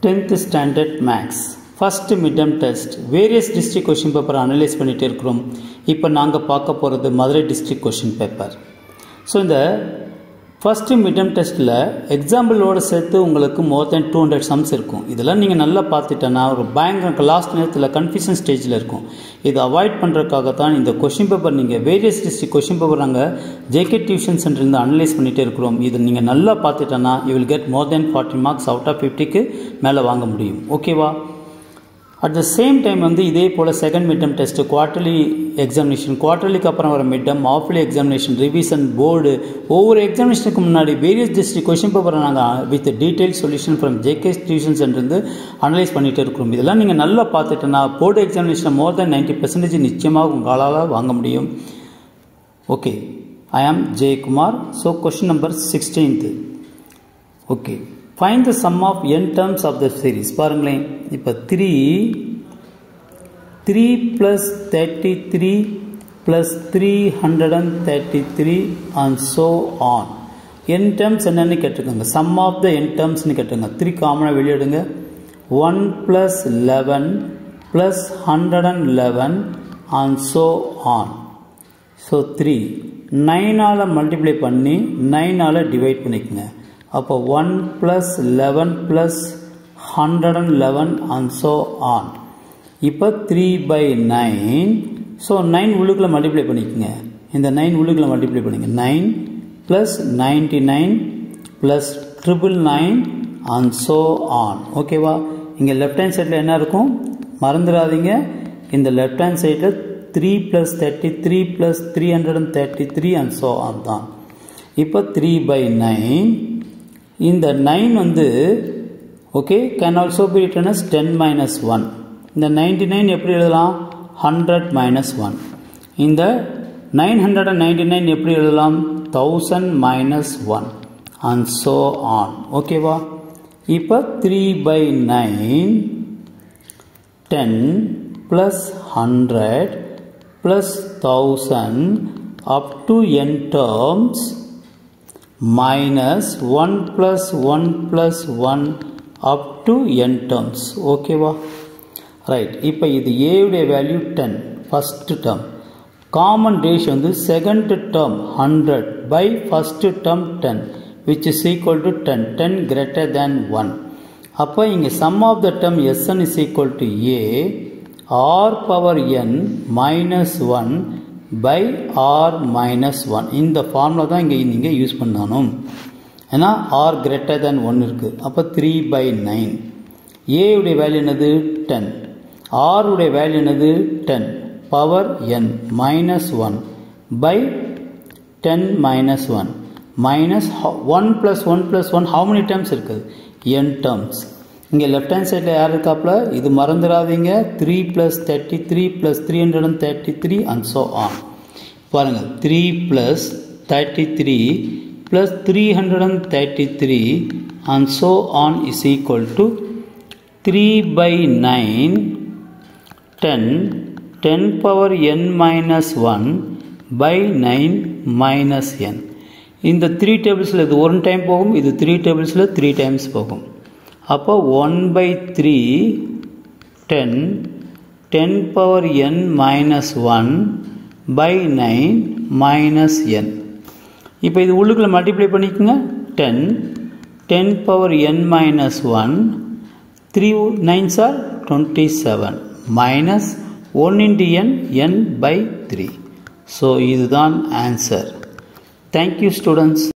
10th standard maths first midterm test various district question paper analyze பண்ணிட்டே இருக்கிறோம். இப்போ நாங்க பார்க்க போறது Madurai district question paper. So இந்த first midterm testல எக்ஸாம்பிளோட சேர்த்து உங்களுக்கு more than 200 sums இருக்கும். இதெல்லாம் நீங்க நல்லா பார்த்துட்டனா ஒரு பயங்கர லாஸ்ட் நேரத்துல கன்ஃபியூஷன் ஸ்டேஜ்ல இருக்கும். இத அவாய்ட் பண்றதுக்காக தான் இந்த question paper நீங்க various district question paper நாங்க JK tuition center இருந்து அனலைஸ் பண்ணிட்டே இருக்கிறோம். இது நீங்க நல்லா பார்த்துட்டனா you will get more than 40 marks out of 50 க்கு மேல வாங்க முடியும். ஓகேவா? At the same time வந்து இதே போல second midterm test quarterly examination quarterlyக்கு அப்புறம் வர midterm halfly examination revision board ஒவ்வொரு எக்ஸாமினேஷனுக்கு முன்னாடி various district question paper நாங்க with detailed solution from JK tuition center இருந்து அனலைஸ் பண்ணிட்டே இருக்கிறோம். இதெல்லாம் நீங்க நல்லா பார்த்துட்டனா போர்டு எக்ஸாமினேஷன் more than 90% நிச்சயமாக உங்களால வாங்க முடியும். Okay, I am J Kumar. So question number 16th. Okay, find the sum of n terms of the series. பாருங்களேன், இப்போ 3 plus 33 plus 333 and so on. n terms என்னன்னு கேட்டிருக்காங்க. sum of the n terms னு கேட்டிருக்காங்க. 3 காமனாக வெளியிடுங்க. 1 plus 11 plus 111 and so on. So 3 9 ஆல multiply பண்ணி 9 ஆல டிவைட் பண்ணிக்கங்க. அப்போ 1 plus 11 plus 111 and so on. இப்போ 3 by 9. So 9 உள்ளுக்குள்ள மல்டிப்ளை பண்ணிக்கங்க. இந்த 9 உள்ளுக்குள்ள மல்டிப்ளை பண்ணிங்க. 9 plus 99 plus 999 and so on. ஓகேவா? இங்க லெஃப்ட் ஹேண்ட் சைடில் என்ன இருக்கும் மறந்துடாதீங்க. இந்த லெஃப்ட் ஹேண்ட் சைடில் 3 plus 33 plus 333 and so on தான். இப்போ 3 by 9. இந்த 9 வந்து okay can also be written as 10 minus 1. இந்த 99 எப்படி எழுதலாம்? 100 minus 1. இந்த 999 எப்படி எழுதலாம்? 1000 minus 1 and so on. ஓகேவா? இப்போ 3 by 9 10 plus 100 plus 1000 up to n terms minus 1 plus 1 plus 1 up to n terms. ஓகேவா? ரைட். இப்போ இது a உடைய value 10 first term. Common ratio வந்து second term 100 by first term 10 which is equal to 10. 10 greater than 1. அப்போ இங்க sum of the term Sn is equal to a r power n minus 1 by r minus 1. இந்த formula தான் இங்கே நீங்கள் use பண்ணணும். ஏன்னா r greater than 1 இருக்கு. அப்போ 3 by 9. a உடைய வேல்யூ என்னது? 10. r உடைய வேல்யூ என்னது? 10 power n minus 1 by 10 minus 1 minus 1 plus 1 plus 1 how many terms இருக்குது? n terms. இங்கே லெஃப்ட் ஹேண்ட் சைடில் யார் இருக்காப்புல? இது மறந்துடாதீங்க. 3 plus 33 plus 333 and so on. பாருங்கள், 3 plus 33 plus 333 and so on is equal to 3 by 9 10 10 power n minus 1 by 9 minus n. இந்த 3 டேபிள்ஸில் இது 1 டைம் போகும், இது 3 டேபிள்ஸில் 3 டைம்ஸ் போகும். அப்போ 1 by 3 10 10 power n minus 1 by 9 minus n. இப்போ இது உள்ளுக்குள்ள மல்டிப்ளை பண்ணிக்கோங்க. 10 10 power n minus 1 3 9s are 27 minus 1 into n n by 3. So இதுதான் ஆன்சர். Thank you students.